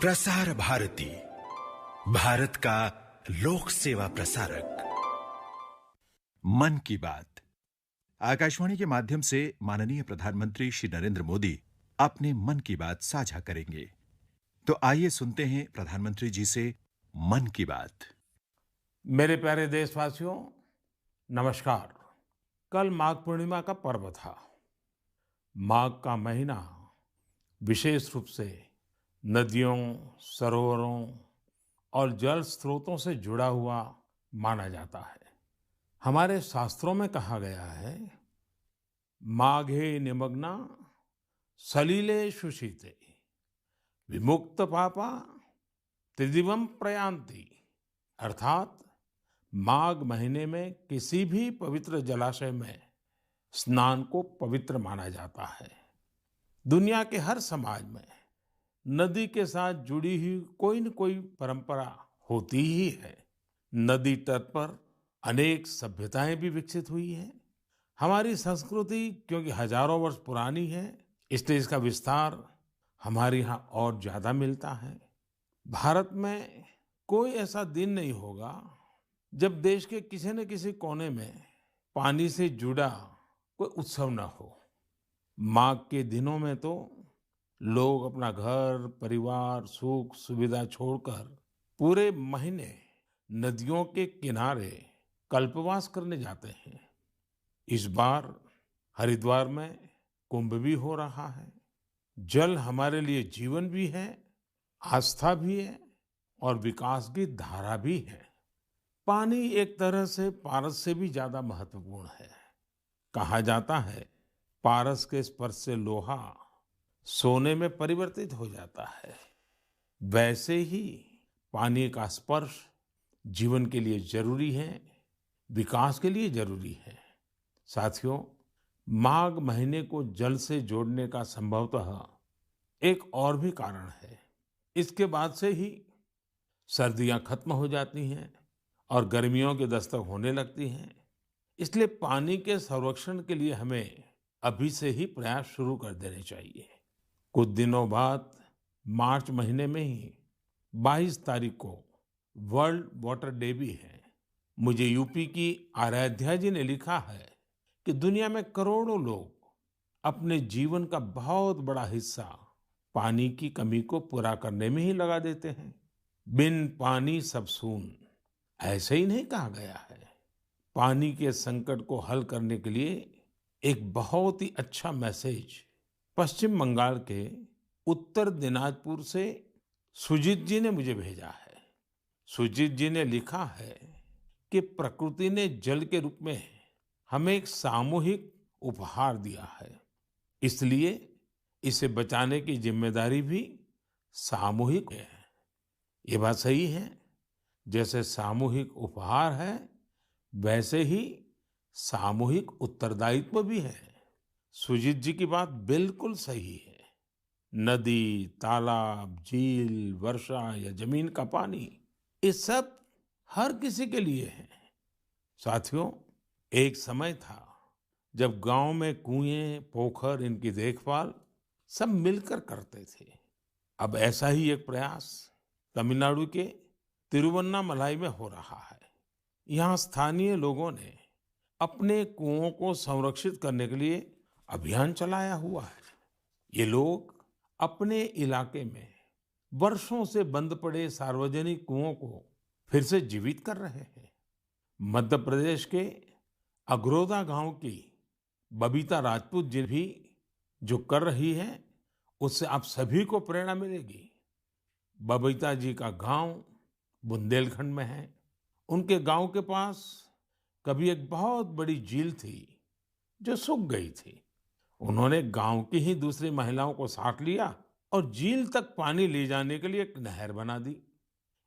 प्रसार भारती, भारत का लोक सेवा प्रसारक। मन की बात आकाशवाणी के माध्यम से माननीय प्रधानमंत्री श्री नरेंद्र मोदी अपने मन की बात साझा करेंगे। तो आइए सुनते हैं प्रधानमंत्री जी से मन की बात। मेरे प्यारे देशवासियों, नमस्कार। कल माघ पूर्णिमा का पर्व था। माघ का महीना विशेष रूप से नदियों, सरोवरों और जल स्रोतों से जुड़ा हुआ माना जाता है। हमारे शास्त्रों में कहा गया है, माघे निमग्ना सलिले सुशीते विमुक्त पापा त्रिदिवम प्रयान्ति। अर्थात माघ महीने में किसी भी पवित्र जलाशय में स्नान को पवित्र माना जाता है। दुनिया के हर समाज में नदी के साथ जुड़ी हुई कोई न कोई परंपरा होती ही है। नदी तट पर अनेक सभ्यताएं भी विकसित हुई हैं। हमारी संस्कृति क्योंकि हजारों वर्ष पुरानी है, इसलिए इसका विस्तार हमारे यहाँ और ज्यादा मिलता है। भारत में कोई ऐसा दिन नहीं होगा जब देश के किसी न किसी कोने में पानी से जुड़ा कोई उत्सव न हो। माघ के दिनों में तो लोग अपना घर, परिवार, सुख सुविधा छोड़कर पूरे महीने नदियों के किनारे कल्पवास करने जाते हैं। इस बार हरिद्वार में कुंभ भी हो रहा है। जल हमारे लिए जीवन भी है, आस्था भी है और विकास की धारा भी है। पानी एक तरह से पारस से भी ज्यादा महत्वपूर्ण है। कहा जाता है, पारस के स्पर्श से लोहा सोने में परिवर्तित हो जाता है। वैसे ही पानी का स्पर्श जीवन के लिए जरूरी है, विकास के लिए जरूरी है। साथियों, माघ महीने को जल से जोड़ने का संभवतः एक और भी कारण है। इसके बाद से ही सर्दियां खत्म हो जाती हैं और गर्मियों की दस्तक होने लगती हैं। इसलिए पानी के संरक्षण के लिए हमें अभी से ही प्रयास शुरू कर देने चाहिए। कुछ दिनों बाद मार्च महीने में ही 22 तारीख को वर्ल्ड वाटर डे भी है। मुझे यूपी की आराध्या जी ने लिखा है कि दुनिया में करोड़ों लोग अपने जीवन का बहुत बड़ा हिस्सा पानी की कमी को पूरा करने में ही लगा देते हैं। बिन पानी सब सून, ऐसे ही नहीं कहा गया है। पानी के संकट को हल करने के लिए एक बहुत ही अच्छा मैसेज पश्चिम बंगाल के उत्तर दिनाजपुर से सुजीत जी ने मुझे भेजा है। सुजीत जी ने लिखा है कि प्रकृति ने जल के रूप में हमें एक सामूहिक उपहार दिया है, इसलिए इसे बचाने की जिम्मेदारी भी सामूहिक है। ये बात सही है। जैसे सामूहिक उपहार है, वैसे ही सामूहिक उत्तरदायित्व भी है। सुजीत जी की बात बिल्कुल सही है। नदी, तालाब, झील, वर्षा या जमीन का पानी, ये सब हर किसी के लिए है। साथियों, एक समय था जब गांव में कुएं, पोखर, इनकी देखभाल सब मिलकर करते थे। अब ऐसा ही एक प्रयास तमिलनाडु के तिरुवन्नामलाई में हो रहा है। यहाँ स्थानीय लोगों ने अपने कुओं को संरक्षित करने के लिए अभियान चलाया हुआ है। ये लोग अपने इलाके में वर्षों से बंद पड़े सार्वजनिक कुओं को फिर से जीवित कर रहे हैं। मध्य प्रदेश के अगरोदा गांव की बबीता राजपूत जी भी जो कर रही है, उससे आप सभी को प्रेरणा मिलेगी। बबीता जी का गांव बुंदेलखंड में है। उनके गांव के पास कभी एक बहुत बड़ी झील थी जो सूख गई थी। उन्होंने गांव की ही दूसरी महिलाओं को साथ लिया और झील तक पानी ले जाने के लिए एक नहर बना दी।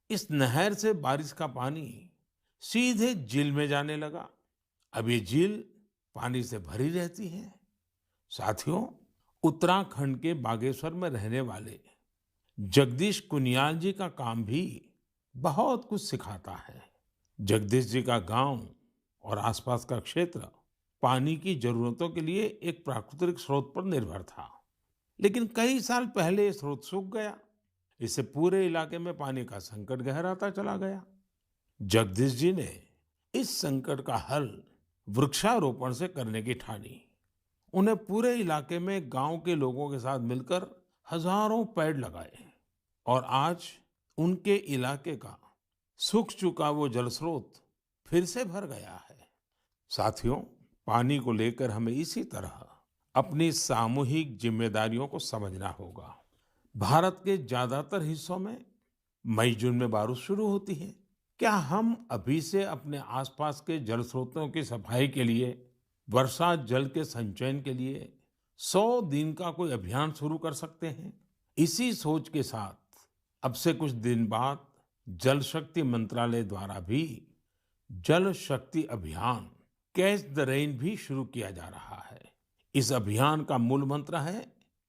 इस नहर से बारिश का पानी सीधे झील में जाने लगा। अब ये झील पानी से भरी रहती है। साथियों, उत्तराखंड के बागेश्वर में रहने वाले जगदीश कुनियाल जी का काम भी बहुत कुछ सिखाता है। जगदीश जी का गांव और आसपास का क्षेत्र पानी की जरूरतों के लिए एक प्राकृतिक स्रोत पर निर्भर था, लेकिन कई साल पहले ये स्रोत सूख गया। इससे पूरे इलाके में पानी का संकट गहराता चला गया। जगदीश जी ने इस संकट का हल वृक्षारोपण से करने की ठानी। उन्हें पूरे इलाके में गांव के लोगों के साथ मिलकर हजारों पेड़ लगाए और आज उनके इलाके का सूख चुका वो जल स्रोत फिर से भर गया है। साथियों, पानी को लेकर हमें इसी तरह अपनी सामूहिक जिम्मेदारियों को समझना होगा। भारत के ज्यादातर हिस्सों में मई जून में बारिश शुरू होती है। क्या हम अभी से अपने आसपास के जल स्रोतों की सफाई के लिए, वर्षा जल के संचयन के लिए 100 दिन का कोई अभियान शुरू कर सकते हैं? इसी सोच के साथ अब से कुछ दिन बाद जल शक्ति मंत्रालय द्वारा भी जल शक्ति अभियान कैच द रेन भी शुरू किया जा रहा है। इस अभियान का मूल मंत्र है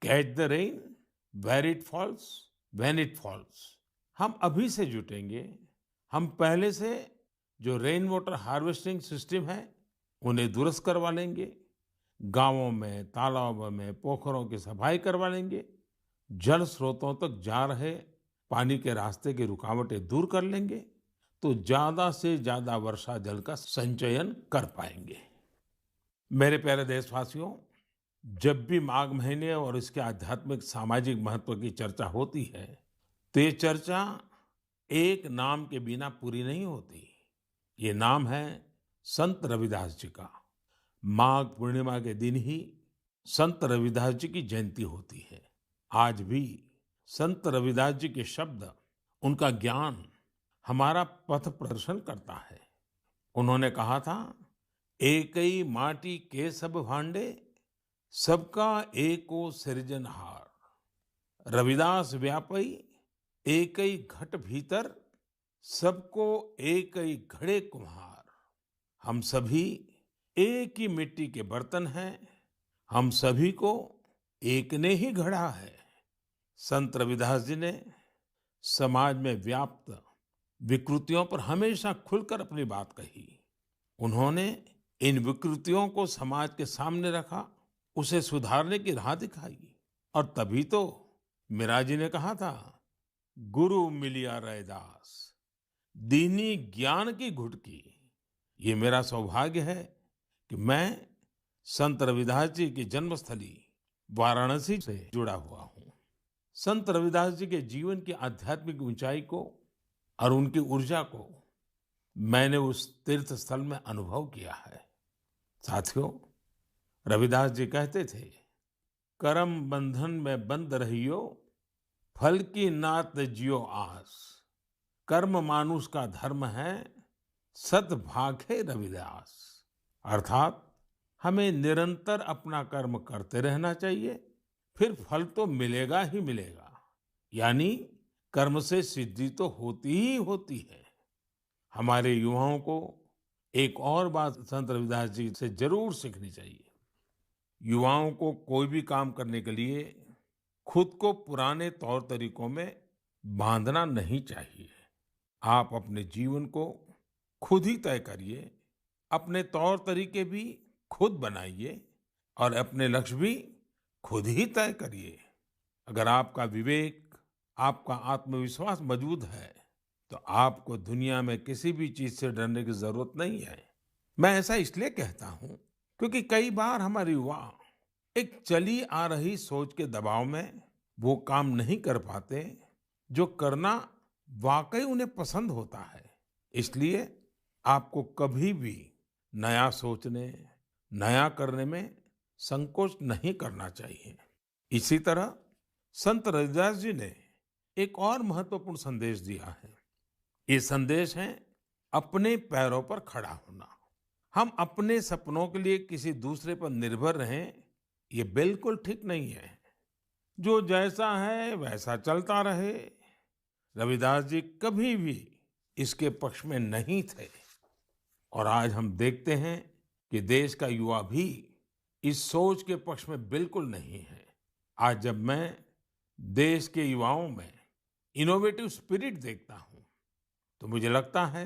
catch the rain where it falls when it falls. हम अभी से जुटेंगे, हम पहले से जो रेन वाटर हार्वेस्टिंग सिस्टम है उन्हें दुरुस्त करवा लेंगे, गांवों में, तालाबों में, पोखरों की सफाई करवा लेंगे, जल स्रोतों तक जा रहे पानी के रास्ते की रुकावटें दूर कर लेंगे, तो ज्यादा से ज्यादा वर्षा जल का संचयन कर पाएंगे। मेरे प्यारे देशवासियों, जब भी माघ महीने और इसके आध्यात्मिक सामाजिक महत्व की चर्चा होती है, तो ये चर्चा एक नाम के बिना पूरी नहीं होती। ये नाम है संत रविदास जी का। माघ पूर्णिमा के दिन ही संत रविदास जी की जयंती होती है। आज भी संत रविदास जी के शब्द, उनका ज्ञान हमारा पथ प्रदर्शन करता है। उन्होंने कहा था, एकई माटी के सब भांडे, सबका एको सृजनहार। रविदास व्यापई एकई घट भीतर, सबको एकई घड़े कुम्हार। हम सभी एक ही मिट्टी के बर्तन हैं, हम सभी को एक ने ही गढ़ा है। संत रविदास जी ने समाज में व्याप्त विकृतियों पर हमेशा खुलकर अपनी बात कही। उन्होंने इन विकृतियों को समाज के सामने रखा, उसे सुधारने की राह दिखाई। और तभी तो मीरा जी ने कहा था, गुरु मिलिया रैदास, दीनी ज्ञान की घुटकी। ये मेरा सौभाग्य है कि मैं संत रविदास जी की जन्मस्थली वाराणसी से जुड़ा हुआ हूँ। संत रविदास जी के जीवन की आध्यात्मिक ऊंचाई को और उनकी ऊर्जा को मैंने उस तीर्थ स्थल में अनुभव किया है। साथियों, रविदास जी कहते थे, करम बंधन में बंद रहियो, फल की नात जियो आस। कर्म मानुष का धर्म है, सत भाखे रविदास। अर्थात हमें निरंतर अपना कर्म करते रहना चाहिए, फिर फल तो मिलेगा ही मिलेगा। यानी कर्म से सिद्धि तो होती ही होती है। हमारे युवाओं को एक और बात संत रविदास जी से जरूर सीखनी चाहिए। युवाओं को कोई भी काम करने के लिए खुद को पुराने तौर तरीकों में बांधना नहीं चाहिए। आप अपने जीवन को खुद ही तय करिए, अपने तौर तरीके भी खुद बनाइए और अपने लक्ष्य भी खुद ही तय करिए। अगर आपका विवेक, आपका आत्मविश्वास मजबूत है, तो आपको दुनिया में किसी भी चीज से डरने की जरूरत नहीं है। मैं ऐसा इसलिए कहता हूं क्योंकि कई बार हमारे युवा एक चली आ रही सोच के दबाव में वो काम नहीं कर पाते जो करना वाकई उन्हें पसंद होता है। इसलिए आपको कभी भी नया सोचने, नया करने में संकोच नहीं करना चाहिए। इसी तरह संत रविदास जी ने एक और महत्वपूर्ण संदेश दिया है। ये संदेश है अपने पैरों पर खड़ा होना। हम अपने सपनों के लिए किसी दूसरे पर निर्भर रहें, ये बिल्कुल ठीक नहीं है। जो जैसा है वैसा चलता रहे। रविदास जी कभी भी इसके पक्ष में नहीं थे। और आज हम देखते हैं कि देश का युवा भी इस सोच के पक्ष में बिल्कुल नहीं है। आज जब मैं देश के युवाओं में इनोवेटिव स्पिरिट देखता हूं, तो मुझे लगता है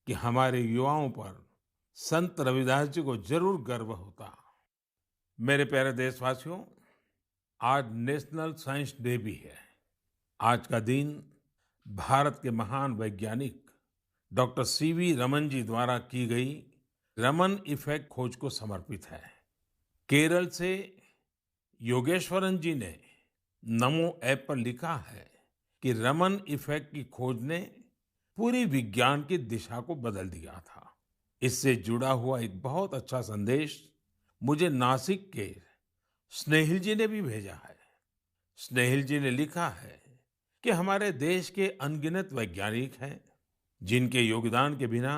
कि हमारे युवाओं पर संत रविदास जी को जरूर गर्व होता। मेरे प्यारे देशवासियों, आज नेशनल साइंस डे भी है। आज का दिन भारत के महान वैज्ञानिक डॉक्टर सीवी रमन जी द्वारा की गई रमन इफेक्ट खोज को समर्पित है। केरल से योगेश्वरन जी ने नमो ऐप पर लिखा है कि रमन इफेक्ट की खोज ने पूरी विज्ञान की दिशा को बदल दिया था। इससे जुड़ा हुआ एक बहुत अच्छा संदेश मुझे नासिक के स्नेहिल जी ने भी भेजा है। स्नेहिल जी ने लिखा है कि हमारे देश के अनगिनत वैज्ञानिक हैं जिनके योगदान के बिना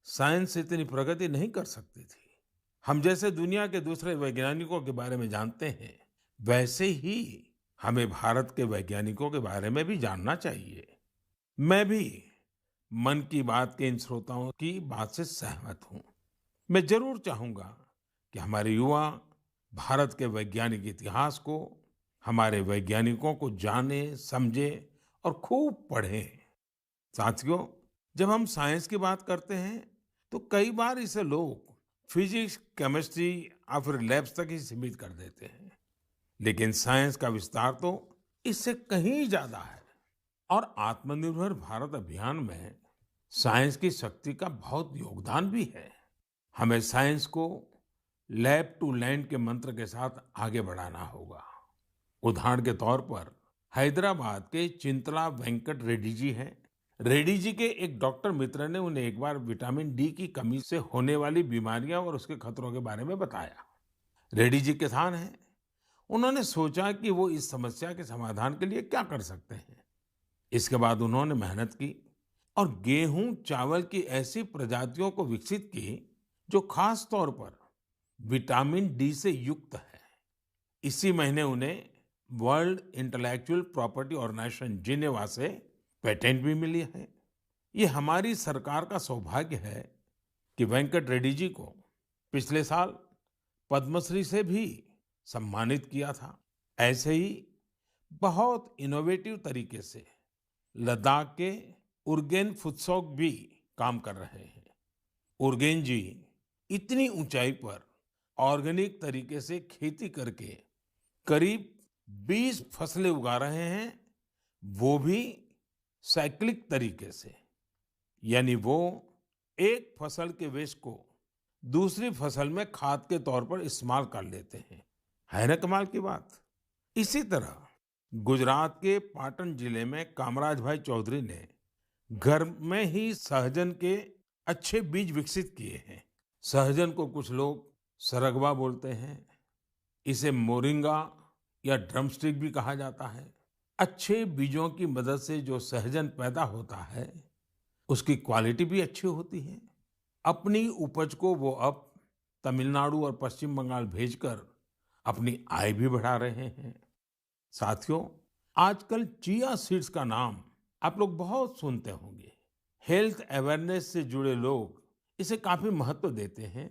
साइंस इतनी प्रगति नहीं कर सकती थी। हम जैसे दुनिया के दूसरे वैज्ञानिकों के बारे में जानते हैं, वैसे ही हमें भारत के वैज्ञानिकों के बारे में भी जानना चाहिए। मैं भी मन की बात के इन श्रोताओं की बात से सहमत हूँ। मैं जरूर चाहूंगा कि हमारे युवा भारत के वैज्ञानिक इतिहास को, हमारे वैज्ञानिकों को जाने, समझे और खूब पढ़ें। साथियों, जब हम साइंस की बात करते हैं तो कई बार इसे लोग फिजिक्स, केमिस्ट्री या फिर लैब्स तक ही सीमित कर देते हैं। लेकिन साइंस का विस्तार तो इससे कहीं ज्यादा है। और आत्मनिर्भर भारत अभियान में साइंस की शक्ति का बहुत योगदान भी है। हमें साइंस को लैब टू लैंड के मंत्र के साथ आगे बढ़ाना होगा। उदाहरण के तौर पर हैदराबाद के चिंतला वेंकट रेड्डी जी हैं। रेड्डी जी के एक डॉक्टर मित्र ने उन्हें एक बार विटामिन डी की कमी से होने वाली बीमारियां और उसके खतरों के बारे में बताया। रेड्डी जी किसान हैं। उन्होंने सोचा कि वो इस समस्या के समाधान के लिए क्या कर सकते हैं। इसके बाद उन्होंने मेहनत की और गेहूं चावल की ऐसी प्रजातियों को विकसित की जो खास तौर पर विटामिन डी से युक्त है। इसी महीने उन्हें World Intellectual Property Organization Geneva से पेटेंट भी मिली है। ये हमारी सरकार का सौभाग्य है कि वेंकट रेड्डी जी को पिछले साल पद्मश्री से भी सम्मानित किया था। ऐसे ही बहुत इनोवेटिव तरीके से लद्दाख के उरगेन फुत्सौग भी काम कर रहे हैं। उरगेन जी इतनी ऊंचाई पर ऑर्गेनिक तरीके से खेती करके करीब 20 फसलें उगा रहे हैं, वो भी साइक्लिक तरीके से। यानी वो एक फसल के वेस्ट को दूसरी फसल में खाद के तौर पर इस्तेमाल कर लेते हैं। है ना कमाल की बात। इसी तरह गुजरात के पाटन जिले में कामराज भाई चौधरी ने घर में ही सहजन के अच्छे बीज विकसित किए हैं। सहजन को कुछ लोग सरगवा बोलते हैं। इसे मोरिंगा या ड्रमस्टिक भी कहा जाता है। अच्छे बीजों की मदद से जो सहजन पैदा होता है, उसकी क्वालिटी भी अच्छी होती है। अपनी उपज को वो अब तमिलनाडु और पश्चिम बंगाल भेजकर अपनी आय भी बढ़ा रहे हैं। साथियों, आजकल चिया सीड्स का नाम आप लोग बहुत सुनते होंगे। हेल्थ अवेयरनेस से जुड़े लोग इसे काफी महत्व देते हैं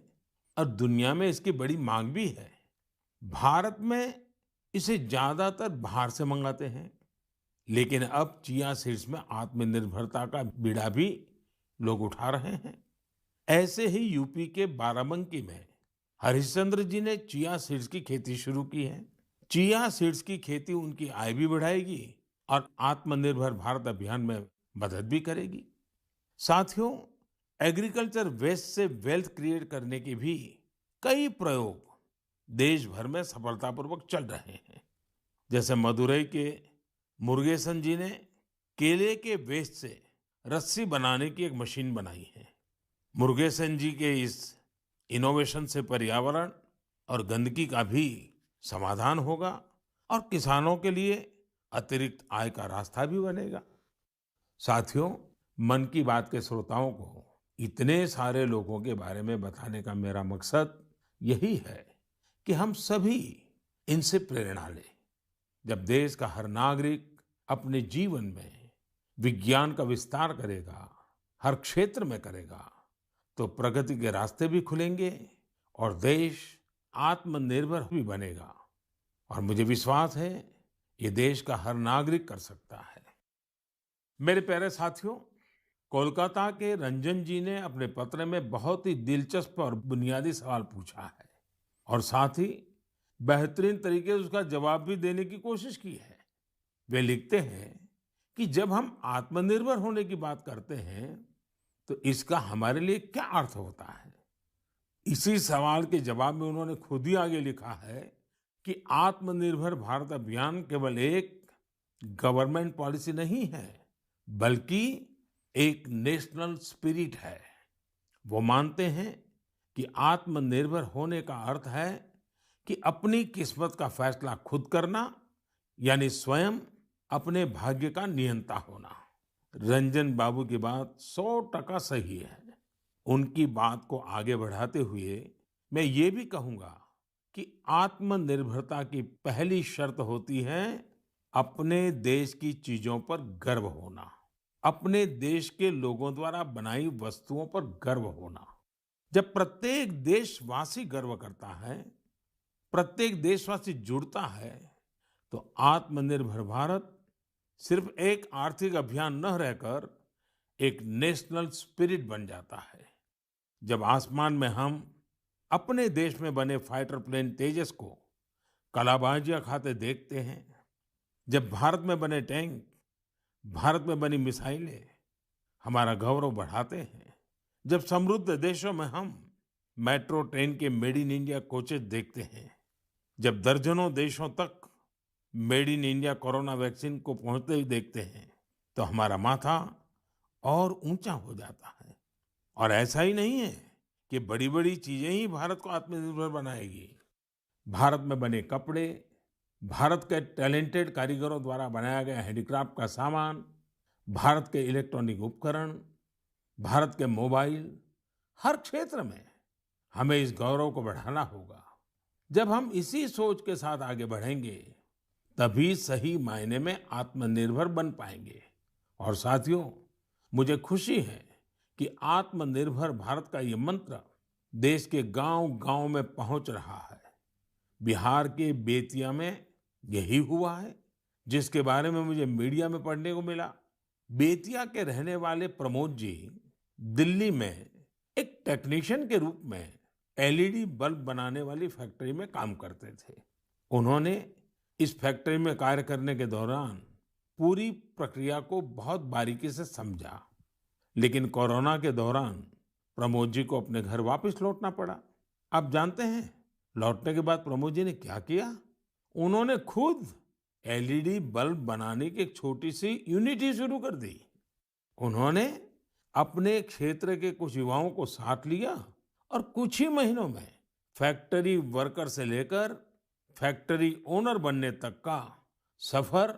और दुनिया में इसकी बड़ी मांग भी है। भारत में इसे ज्यादातर बाहर से मंगाते हैं, लेकिन अब चिया सीड्स में आत्मनिर्भरता का बीड़ा भी लोग उठा रहे हैं। ऐसे ही यूपी के बाराबंकी में हरिश्चंद्र जी ने चिया सीड्स की खेती शुरू की है। चिया सीड्स की खेती उनकी आय भी बढ़ाएगी और आत्मनिर्भर भारत अभियान में मदद भी करेगी। साथियों, एग्रीकल्चर वेस्ट से वेल्थ क्रिएट करने के भी कई प्रयोग देश भर में सफलतापूर्वक चल रहे हैं। जैसे मदुरई के मुरुगेसन जी ने केले के वेस्ट से रस्सी बनाने की एक मशीन बनाई है। मुरुगेसन जी के इस इनोवेशन से पर्यावरण और गंदगी का भी समाधान होगा और किसानों के लिए अतिरिक्त आय का रास्ता भी बनेगा। साथियों, मन की बात के श्रोताओं को इतने सारे लोगों के बारे में बताने का मेरा मकसद यही है कि हम सभी इनसे प्रेरणा लें। जब देश का हर नागरिक अपने जीवन में विज्ञान का विस्तार करेगा, हर क्षेत्र में करेगा, तो प्रगति के रास्ते भी खुलेंगे और देश आत्मनिर्भर भी बनेगा। और मुझे विश्वास है ये देश का हर नागरिक कर सकता है। मेरे प्यारे साथियों, कोलकाता के रंजन जी ने अपने पत्र में बहुत ही दिलचस्प और बुनियादी सवाल पूछा है और साथ ही बेहतरीन तरीके से उसका जवाब भी देने की कोशिश की है। वे लिखते हैं कि जब हम आत्मनिर्भर होने की बात करते हैं तो इसका हमारे लिए क्या अर्थ होता है। इसी सवाल के जवाब में उन्होंने खुद ही आगे लिखा है कि आत्मनिर्भर भारत अभियान केवल एक गवर्नमेंट पॉलिसी नहीं है, बल्कि एक नेशनल स्पिरिट है। वो मानते हैं कि आत्मनिर्भर होने का अर्थ है कि अपनी किस्मत का फैसला खुद करना, यानी स्वयं अपने भाग्य का नियंता होना। रंजन बाबू की बात 100% सही है। उनकी बात को आगे बढ़ाते हुए मैं ये भी कहूंगा कि आत्मनिर्भरता की पहली शर्त होती है अपने देश की चीजों पर गर्व होना, अपने देश के लोगों द्वारा बनाई वस्तुओं पर गर्व होना। जब प्रत्येक देशवासी गर्व करता है, प्रत्येक देशवासी जुड़ता है, तो आत्मनिर्भर भारत सिर्फ एक आर्थिक अभियान न रहकर एक नेशनल स्पिरिट बन जाता है। जब आसमान में हम अपने देश में बने फाइटर प्लेन तेजस को कलाबाजियां खाते देखते हैं, जब भारत में बने टैंक, भारत में बनी मिसाइलें हमारा गौरव बढ़ाते हैं, जब समृद्ध देशों में हम मेट्रो ट्रेन के मेड इन इंडिया कोचेस देखते हैं, जब दर्जनों देशों तक made in India corona vaccine को पहुंचते ही देखते हैं, तो हमारा माथा और ऊंचा हो जाता है। और ऐसा ही नहीं है कि बड़ी बड़ी चीजें ही भारत को आत्मनिर्भर बनाएगी। भारत में बने कपड़े, भारत के टैलेंटेड कारीगरों द्वारा बनाया गया हैंडीक्राफ्ट का सामान, भारत के इलेक्ट्रॉनिक उपकरण, भारत के मोबाइल, हर क्षेत्र में हमें इस गौरव को बढ़ाना होगा। जब हम इसी सोच के साथ आगे बढ़ेंगे, तभी सही मायने में आत्मनिर्भर बन पाएंगे। और साथियों, मुझे खुशी है कि आत्मनिर्भर भारत का ये मंत्र देश के गांव-गांव में पहुंच रहा है। बिहार के बेतिया में यही हुआ है, जिसके बारे में मुझे मीडिया में पढ़ने को मिला। बेतिया के रहने वाले प्रमोद जी दिल्ली में एक टेक्नीशियन के रूप में एलईडी बल्ब बनाने वाली फैक्ट्री में काम करते थे। उन्होंने इस फैक्ट्री में कार्य करने के दौरान पूरी प्रक्रिया को बहुत बारीकी से समझा, लेकिन कोरोना के दौरान प्रमोद जी को अपने घर वापस लौटना पड़ा। आप जानते हैं लौटने के बाद प्रमोद जी ने क्या किया? उन्होंने खुद एलईडी बल्ब बनाने की एक छोटी सी यूनिट ही शुरू कर दी। उन्होंने अपने क्षेत्र के कुछ युवाओं को साथ लिया और कुछ ही महीनों में फैक्ट्री वर्कर से लेकर फैक्ट्री ओनर बनने तक का सफर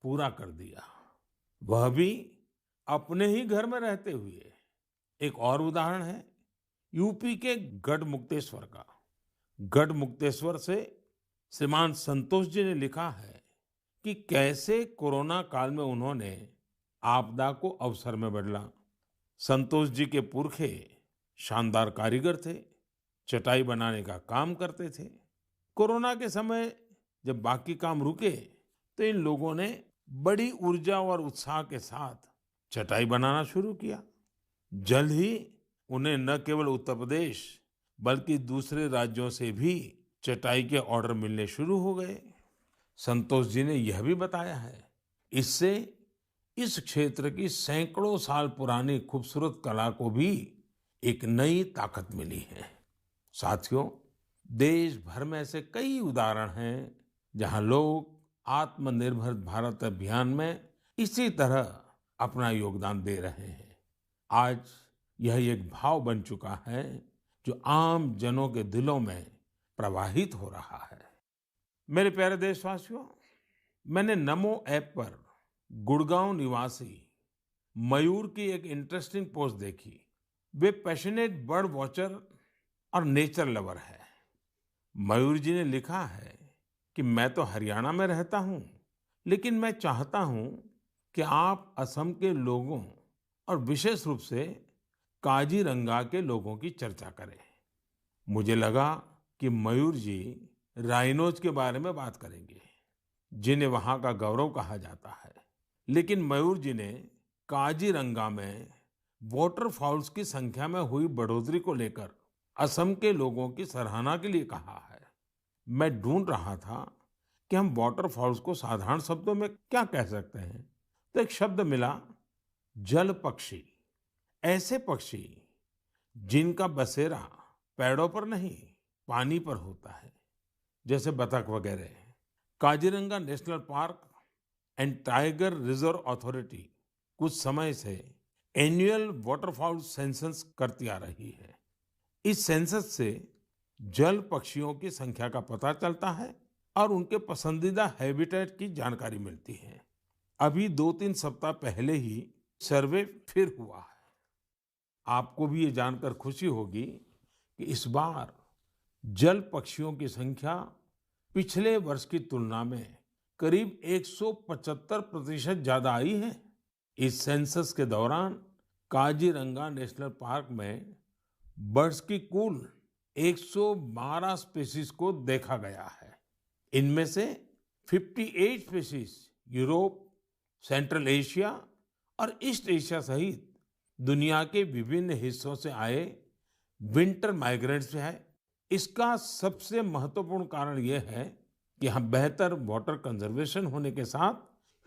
पूरा कर दिया, वह भी अपने ही घर में रहते हुए। एक और उदाहरण है यूपी के गढ़मुक्तेश्वर का। गढ़मुक्तेश्वर से श्रीमान संतोष जी ने लिखा है कि कैसे कोरोना काल में उन्होंने आपदा को अवसर में बदला। संतोष जी के पुरखे शानदार कारीगर थे, चटाई बनाने का काम करते थे। कोरोना के समय जब बाकी काम रुके, तो इन लोगों ने बड़ी ऊर्जा और उत्साह के साथ चटाई बनाना शुरू किया। जल्द ही उन्हें न केवल उत्तर प्रदेश बल्कि दूसरे राज्यों से भी चटाई के ऑर्डर मिलने शुरू हो गए। संतोष जी ने यह भी बताया है, इससे इस क्षेत्र की सैकड़ों साल पुरानी खूबसूरत कला को भी एक नई ताकत मिली है। साथियों, देश भर में ऐसे कई उदाहरण हैं जहां लोग आत्मनिर्भर भारत अभियान में इसी तरह अपना योगदान दे रहे हैं। आज यह एक भाव बन चुका है जो आम जनों के दिलों में प्रवाहित हो रहा है। मेरे प्यारे देशवासियों, मैंने नमो ऐप पर गुड़गांव निवासी मयूर की एक इंटरेस्टिंग पोस्ट देखी। वे पैशनेट बर्ड वॉचर और नेचर लवर है। मयूर जी ने लिखा है कि मैं तो हरियाणा में रहता हूं, लेकिन मैं चाहता हूं कि आप असम के लोगों और विशेष रूप से काजीरंगा के लोगों की चर्चा करें। मुझे लगा कि मयूर जी राइनोज के बारे में बात करेंगे, जिन्हें वहां का गौरव कहा जाता है। लेकिन मयूर जी ने काजीरंगा में वाटरफॉल्स की संख्या में हुई बढ़ोतरी को लेकर असम के लोगों की सराहना के लिए कहा है। मैं ढूंढ रहा था कि हम वाटरफॉल्स को साधारण शब्दों में क्या कह सकते हैं, तो एक शब्द मिला, जल पक्षी। ऐसे पक्षी जिनका बसेरा पेड़ों पर नहीं, पानी पर होता है, जैसे बतख वगैरह। Kaziranga national park and tiger reserve authority कुछ समय से एनुअल वाटरफाउल सेंसस करती आ रही है। इस सेंसस से जल पक्षियों की संख्या का पता चलता है और उनके पसंदीदा हैबिटेट की जानकारी मिलती है। अभी 2-3 सप्ताह पहले ही सर्वे फिर हुआ है। आपको भी ये जानकर खुशी होगी कि इस बार जल पक्षियों की संख्या पिछले वर्ष की तुलना में करीब 175% ज्यादा आई है। इस सेंसस के दौरान काजीरंगा नेशनल पार्क में बर्ड्स की कुल 112 स्पीशीज को देखा गया है। इनमें से 58 स्पीशीज यूरोप, सेंट्रल एशिया और ईस्ट एशिया सहित दुनिया के विभिन्न हिस्सों से आए विंटर माइग्रेंट्स है। इसका सबसे महत्वपूर्ण कारण यह है कि यहाँ बेहतर वाटर कंजर्वेशन होने के साथ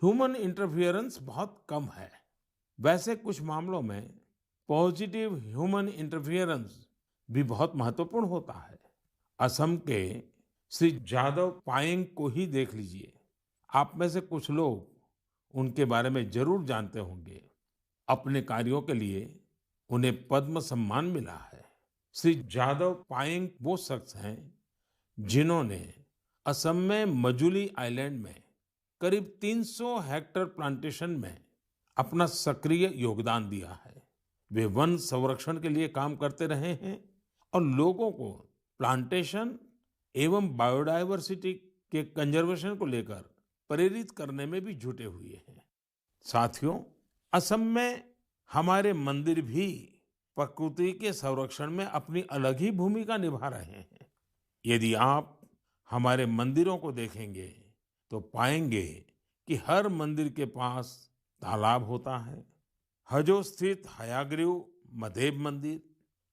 ह्यूमन इंटरफियरेंस बहुत कम है। वैसे कुछ मामलों में पॉजिटिव ह्यूमन इंटरफियरेंस भी बहुत महत्वपूर्ण होता है। असम के श्री जादव पायेंग को ही देख लीजिए। आप में से कुछ लोग उनके बारे में जरूर जानते होंगे। अपने कार्यों के लिए उन्हें पद्म सम्मान मिला है। श्री जादव पायेंग वो शख्स हैं जिन्होंने असम में मजुली आइलैंड में करीब 300 हेक्टेयर प्लांटेशन में अपना सक्रिय योगदान दिया है। वे वन संरक्षण के लिए काम करते रहे हैं और लोगों को प्लांटेशन एवं बायोडायवर्सिटी के कंजर्वेशन को लेकर प्रेरित करने में भी जुटे हुए हैं। साथियों, असम में हमारे मंदिर भी प्रकृति के संरक्षण में अपनी अलग ही भूमिका निभा रहे हैं। यदि आप हमारे मंदिरों को देखेंगे तो पाएंगे कि हर मंदिर के पास तालाब होता है। हजो स्थित हयाग्रीव मधेब मंदिर,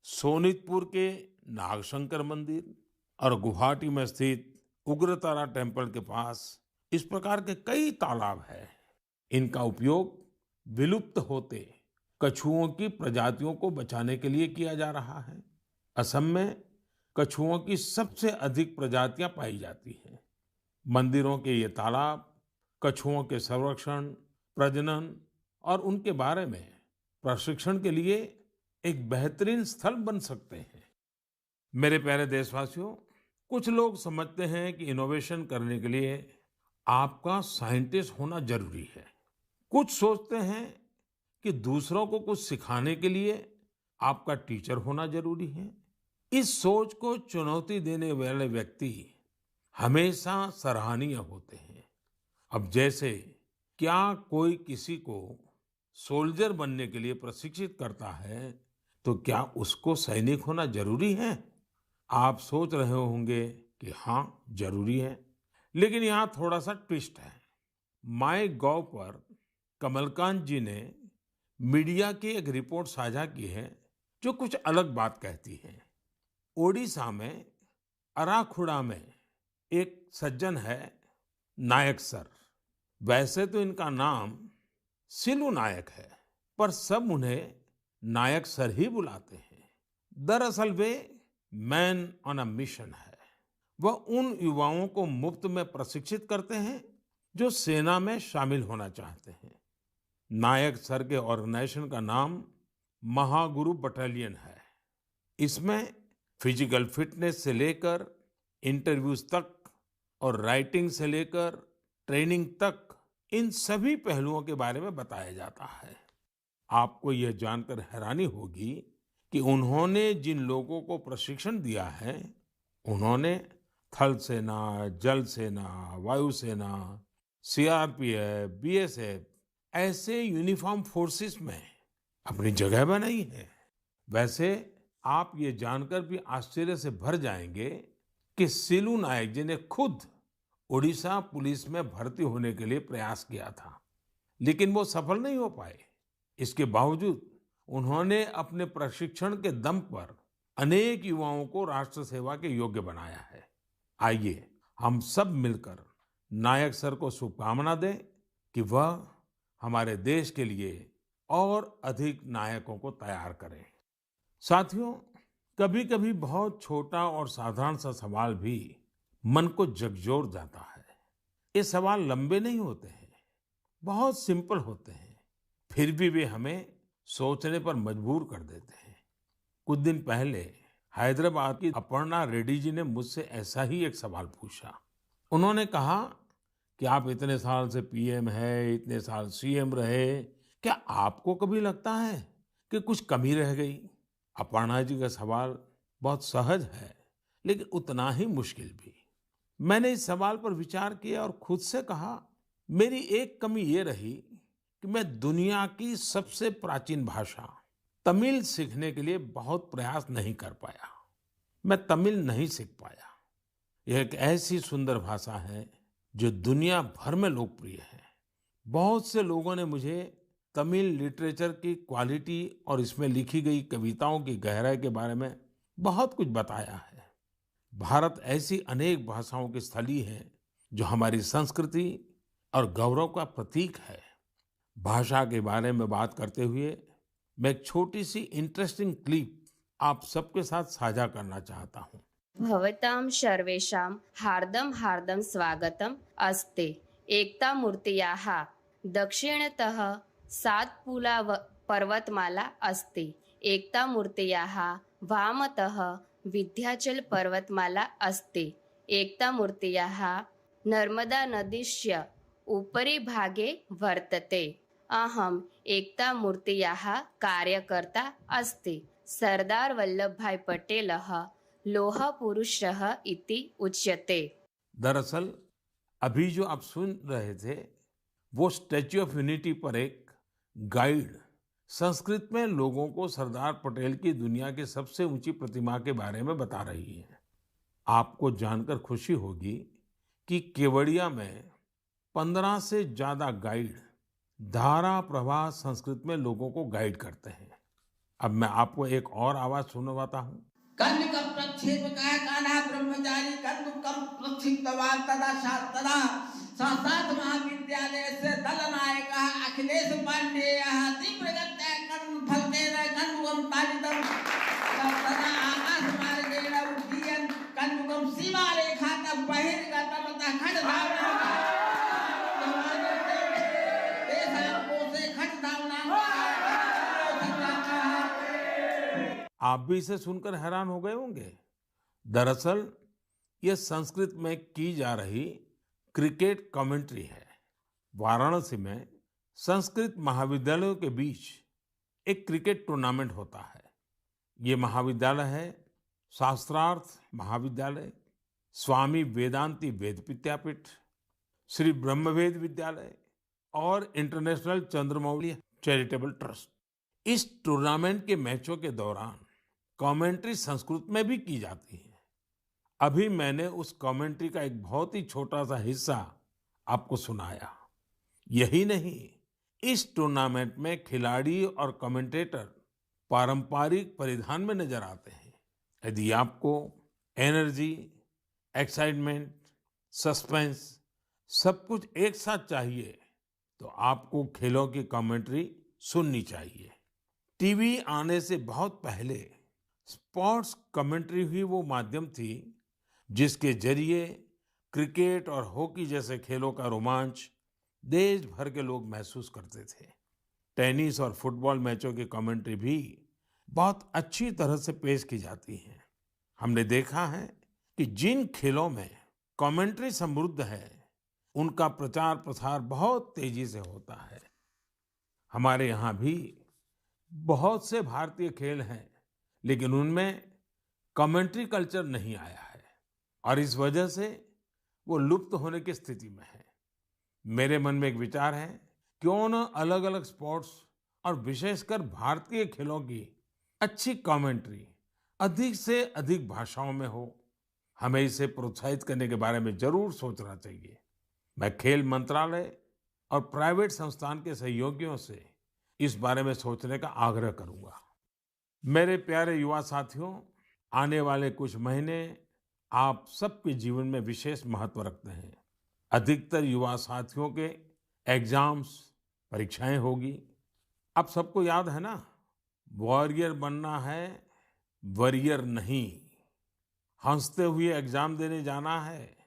सोनितपुर के नागशंकर मंदिर और गुवाहाटी में स्थित उग्रतारा टेम्पल के पास इस प्रकार के कई तालाब हैं। इनका उपयोग विलुप्त होते कछुओं की प्रजातियों को बचाने के लिए किया जा रहा है। असम में कछुओं की सबसे अधिक प्रजातियां पाई जाती हैं। मंदिरों के ये तालाब कछुओं के संरक्षण, प्रजनन और उनके बारे में प्रशिक्षण के लिए एक बेहतरीन स्थल बन सकते हैं। मेरे प्यारे देशवासियों, कुछ लोग समझते हैं कि इनोवेशन करने के लिए आपका साइंटिस्ट होना जरूरी है। कुछ सोचते हैं कि दूसरों को कुछ सिखाने के लिए आपका टीचर होना जरूरी है। इस सोच को चुनौती देने वाले व्यक्ति हमेशा सराहनीय होते हैं। अब जैसे क्या कोई किसी को सोल्जर बनने के लिए प्रशिक्षित करता है, तो क्या उसको सैनिक होना जरूरी है? आप सोच रहे होंगे कि हाँ, जरूरी है। लेकिन यहाँ थोड़ा सा ट्विस्ट है। माय गॉव पर कमलकांत जी ने मीडिया की एक रिपोर्ट साझा की है जो कुछ अलग बात कहती है। ओडिशा में अराखुड़ा में एक सज्जन है, नायक सर। वैसे तो इनका नाम सिलू नायक है, पर सब उन्हें नायक सर ही बुलाते हैं। दरअसल वे मैन ऑन अ मिशन है। वह उन युवाओं को मुफ्त में प्रशिक्षित करते हैं जो सेना में शामिल होना चाहते हैं। नायक सर के ऑर्गेनाइजेशन का नाम महागुरु बटालियन है। इसमें फिजिकल फिटनेस से लेकर इंटरव्यूज तक और राइटिंग से लेकर ट्रेनिंग तक, इन सभी पहलुओं के बारे में बताया जाता है। आपको यह जानकर हैरानी होगी कि उन्होंने जिन लोगों को प्रशिक्षण दिया है, उन्होंने थल सेना, जल सेना, वायुसेना, सीआरपीएफ, बीएसएफ ऐसे यूनिफॉर्म फोर्सेस में अपनी जगह बनाई है। वैसे आप ये जानकर भी आश्चर्य से भर जाएंगे कि सिलू नायक जी ने खुद ओडिशा पुलिस में भर्ती होने के लिए प्रयास किया था, लेकिन वो सफल नहीं हो पाए। इसके बावजूद उन्होंने अपने प्रशिक्षण के दम पर अनेक युवाओं को राष्ट्र सेवा के योग्य बनाया है। आइए हम सब मिलकर नायक सर को शुभकामना दें कि वह हमारे देश के लिए और अधिक नायकों को तैयार करें। साथियों, कभी-कभी बहुत छोटा और साधारण सा सवाल भी मन को झकझोर जाता है। ये सवाल लंबे नहीं होते हैं, बहुत सिंपल होते हैं, फिर भी वे हमें सोचने पर मजबूर कर देते हैं। कुछ दिन पहले हैदराबाद की अपर्णा रेड्डी जी ने मुझसे ऐसा ही एक सवाल पूछा। उन्होंने कहा कि आप इतने साल से पीएम है, इतने साल सीएम रहे, क्या आपको कभी लगता है कि कुछ कमी रह गई? अपर्णा जी का सवाल बहुत सहज है, लेकिन उतना ही मुश्किल भी। मैंने इस सवाल पर विचार किया और खुद से कहा, मेरी एक कमी ये रही कि मैं दुनिया की सबसे प्राचीन भाषा तमिल सीखने के लिए बहुत प्रयास नहीं कर पाया। मैं तमिल नहीं सीख पाया। यह एक ऐसी सुंदर भाषा है जो दुनिया भर में लोकप्रिय है। बहुत से लोगों ने मुझे तमिल लिटरेचर की क्वालिटी और इसमें लिखी गई कविताओं की गहराई के बारे में बहुत कुछ बताया है। भारत ऐसी अनेक भाषाओं की स्थली है जो हमारी संस्कृति और गौरव का प्रतीक है। भाषा के बारे में बात करते हुए मैं एक छोटी सी इंटरेस्टिंग क्लिप आप सबके साथ साझा करना चाहता हूँ। भवतां सर्वेषां हार्दं हार्दं स्वागतम् अस्ति। एकता मूर्त्याः दक्षिणतः सातपुला पर्वतमाला अस्ति। एकता मूर्त्याः वामतः विन्ध्याचल पर्वतमाला अस्ति। एकता मूर्त्याः नर्मदा नदीस्य उपरि भागे वर्तते। अहम् एकता मूर्त्याः कार्यकर्ता अस्ति। सरदार वल्लभभाई पटेलः लोह पुरुषः इति उच्यते। दरअसल अभी जो आप सुन रहे थे वो स्टैच्यू ऑफ यूनिटी पर एक गाइड संस्कृत में लोगों को सरदार पटेल की दुनिया की सबसे ऊंची प्रतिमा के बारे में बता रही है। आपको जानकर खुशी होगी कि केवड़िया में 15 से ज्यादा गाइड धारा प्रवाह संस्कृत में लोगों को गाइड करते हैं। अब मैं आपको एक और आवाज सुनवाता हूँ। कन्यकं प्रक्षेपकाय कान्हा ब्रह्मचारी कन्दुकं प्रक्षिप्तवान् तदा तदा संस्कृत महाविद्यालय से दलनायकः अखिलेश पाण्डेयः तीव्रगत्या कन्दुफलकेन कन्दुकं ताडितं तदा आकाशमार्गेण उड्डयन् कन्दुकं सीमारेखातः बहिर्गतवतः खड्गधावनं तेषां कोशे खड्गधावनां आप भी इसे सुनकर हैरान हो गए होंगे। दरअसल ये संस्कृत में की जा रही क्रिकेट कमेंट्री है। वाराणसी में संस्कृत महाविद्यालयों के बीच एक क्रिकेट टूर्नामेंट होता है। ये महाविद्यालय है शास्त्रार्थ महाविद्यालय, स्वामी वेदांती वेद विद्यापीठ, श्री ब्रह्मवेद विद्यालय और इंटरनेशनल चंद्रमौली चैरिटेबल ट्रस्ट। इस टूर्नामेंट के मैचों के दौरान कमेंट्री संस्कृत में भी की जाती है। अभी मैंने उस कमेंट्री का एक बहुत ही छोटा सा हिस्सा आपको सुनाया। यही नहीं, इस टूर्नामेंट में खिलाड़ी और कमेंटेटर पारंपरिक परिधान में नजर आते हैं। यदि आपको एनर्जी, एक्साइटमेंट, सस्पेंस सब कुछ एक साथ चाहिए तो आपको खेलों की कमेंट्री सुननी चाहिए। टीवी आने से बहुत पहले स्पोर्ट्स कमेंट्री ही वो माध्यम थी जिसके जरिए क्रिकेट और हॉकी जैसे खेलों का रोमांच देश भर के लोग महसूस करते थे। टेनिस और फुटबॉल मैचों की कमेंट्री भी बहुत अच्छी तरह से पेश की जाती है। हमने देखा है कि जिन खेलों में कमेंट्री समृद्ध है उनका प्रचार प्रसार बहुत तेजी से होता है। हमारे यहाँ भी बहुत से भारतीय खेल हैं, लेकिन उनमें कमेंट्री कल्चर नहीं आया है और इस वजह से वो लुप्त होने की स्थिति में है। मेरे मन में एक विचार है, क्यों न अलग अलग स्पोर्ट्स और विशेषकर भारतीय खेलों की अच्छी कमेंट्री अधिक से अधिक भाषाओं में हो। हमें इसे प्रोत्साहित करने के बारे में जरूर सोचना चाहिए। मैं खेल मंत्रालय और प्राइवेट संस्थान के सहयोगियों से इस बारे में सोचने का आग्रह करूंगा। मेरे प्यारे युवा साथियों, आने वाले कुछ महीने आप सबके जीवन में विशेष महत्व रखते हैं। अधिकतर युवा साथियों के एग्जाम्स, परीक्षाएं होगी। अब सबको याद है ना, वॉरियर बनना है, वरियर नहीं। हंसते हुए एग्जाम देने जाना है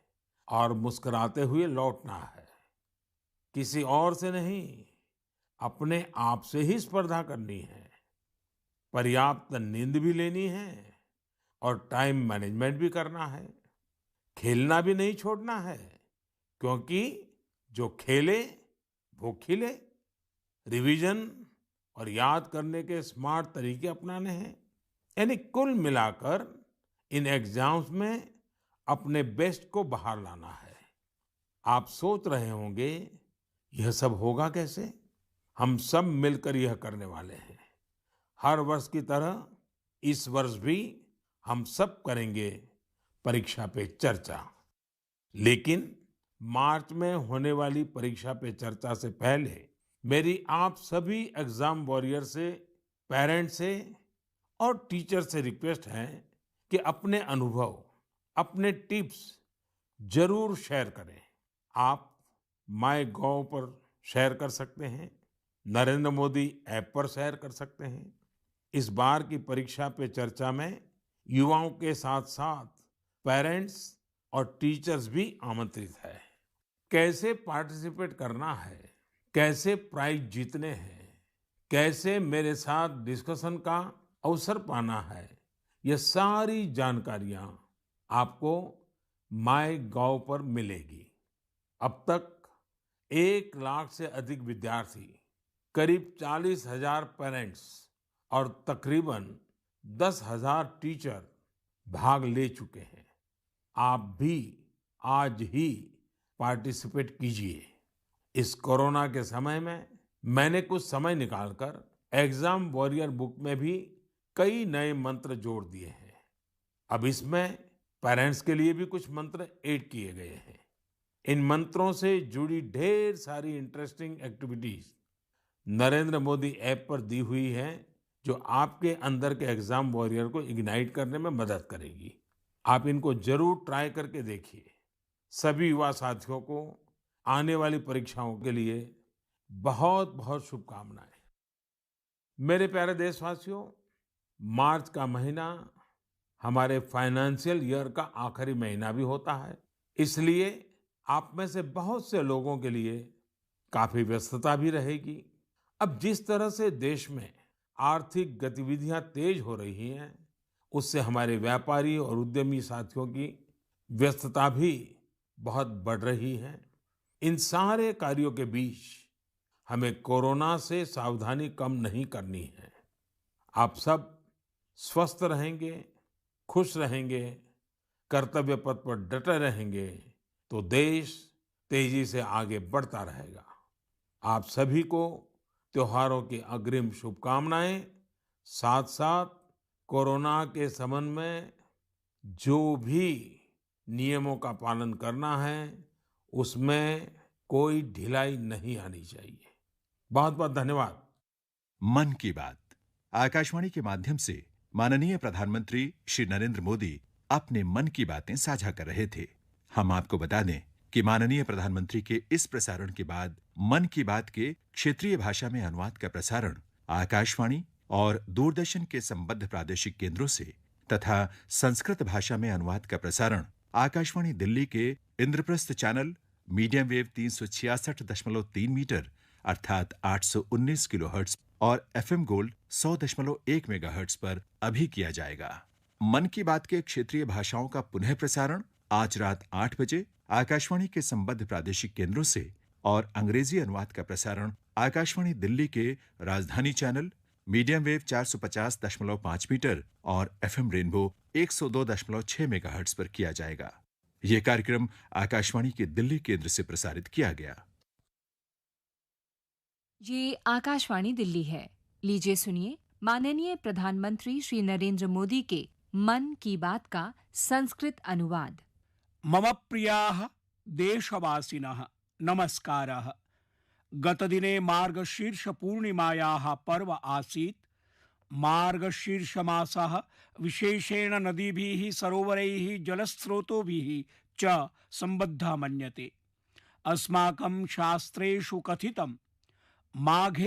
और मुस्कुराते हुए लौटना है। किसी और से नहीं, अपने आप से ही स्पर्धा करनी है। पर्याप्त नींद भी लेनी है और टाइम मैनेजमेंट भी करना है। खेलना भी नहीं छोड़ना है, क्योंकि जो खेले वो खिले। रिवीजन और याद करने के स्मार्ट तरीके अपनाने हैं। यानी कुल मिलाकर इन एग्जाम्स में अपने बेस्ट को बाहर लाना है। आप सोच रहे होंगे, यह सब होगा कैसे? हम सब मिलकर यह करने वाले हैं। हर वर्ष की तरह इस वर्ष भी हम सब करेंगे परीक्षा पे चर्चा। लेकिन मार्च में होने वाली परीक्षा पे चर्चा से पहले मेरी आप सभी एग्जाम वॉरियर से, पेरेंट्स से और टीचर से रिक्वेस्ट है कि अपने अनुभव, अपने टिप्स जरूर शेयर करें। आप माय गॉव पर शेयर कर सकते हैं, नरेंद्र मोदी ऐप पर शेयर कर सकते हैं। इस बार की परीक्षा पे चर्चा में युवाओं के साथ साथ पेरेंट्स और टीचर्स भी आमंत्रित है। कैसे पार्टिसिपेट करना है, कैसे प्राइज जीतने हैं, कैसे मेरे साथ डिस्कशन का अवसर पाना है, ये सारी जानकारियां आपको माय गॉव पर मिलेगी। अब तक 1 लाख से अधिक विद्यार्थी, करीब 40,000 पेरेंट्स और तकरीबन 10,000 टीचर भाग ले चुके हैं। आप भी आज ही पार्टिसिपेट कीजिए। इस कोरोना के समय में मैंने कुछ समय निकालकर एग्जाम वॉरियर बुक में भी कई नए मंत्र जोड़ दिए हैं। अब इसमें पेरेंट्स के लिए भी कुछ मंत्र ऐड किए गए हैं। इन मंत्रों से जुड़ी ढेर सारी interesting activities Narendra Modi app पर दी हुई है, जो आपके अंदर के एग्जाम वॉरियर को इग्नाइट करने में मदद करेगी। आप इनको जरूर ट्राई करके देखिए। सभी युवा साथियों को आने वाली परीक्षाओं के लिए बहुत बहुत शुभकामनाएं। मेरे प्यारे देशवासियों, मार्च का महीना हमारे फाइनेंशियल ईयर का आखिरी महीना भी होता है। इसलिए आप में से बहुत से लोगों के लिए काफी व्यस्तता भी रहेगी। अब जिस तरह से देश में आर्थिक गतिविधियां तेज हो रही हैं, उससे हमारे व्यापारी और उद्यमी साथियों की व्यस्तता भी बहुत बढ़ रही है। इन सारे कार्यों के बीच हमें कोरोना से सावधानी कम नहीं करनी है। आप सब स्वस्थ रहेंगे, खुश रहेंगे, कर्तव्य पथ पर डटे रहेंगे, तो देश तेजी से आगे बढ़ता रहेगा। आप सभी को त्योहारों की अग्रिम शुभकामनाएं। साथ साथ कोरोना के संबंध में जो भी नियमों का पालन करना है, उसमें कोई ढिलाई नहीं आनी चाहिए। बहुत बहुत धन्यवाद। मन की बात आकाशवाणी के माध्यम से माननीय प्रधानमंत्री श्री नरेंद्र मोदी अपने मन की बातें साझा कर रहे थे। हम आपको बता दें कि माननीय प्रधानमंत्री के इस प्रसारण के बाद मन की बात के क्षेत्रीय भाषा में अनुवाद का प्रसारण आकाशवाणी और दूरदर्शन के संबद्ध प्रादेशिक केंद्रों से तथा संस्कृत भाषा में अनुवाद का प्रसारण आकाशवाणी दिल्ली के Indraprastha channel medium wave 366.3 metre अर्थात 819 किलोहर्ट्ज और एफएम गोल्ड 100.1 मेगाहर्ट्ज पर अभी किया जाएगा। मन की बात के क्षेत्रीय भाषाओं का पुनः प्रसारण आज रात 8 बजे आकाशवाणी के संबद्ध प्रादेशिक केंद्रों से और अंग्रेजी अनुवाद का प्रसारण आकाशवाणी दिल्ली के राजधानी चैनल मीडियम वेव 450.5 मीटर और एफएम रेनबो 102.6 मेगाहर्ट्ज पर किया जाएगा। यह कार्यक्रम आकाशवाणी के दिल्ली केंद्र से प्रसारित किया गया। ये आकाशवाणी दिल्ली है। लीजिए सुनिए माननीय प्रधानमंत्री श्री नरेंद्र मोदी के मन की बात का संस्कृत अनुवाद। मम प्रियाः देशवासिनः नमस्कारः। गतदिने मार्गशीर्षपूर्णिमायाः पर्व आसीत्। मार्गशीर्षमासः विशेषेण नदीभिः, सरोवरैः, जलस्रोतोभिः च सम्बद्धः मन्यते। अस्माकं शास्त्रेषु कथितं माघे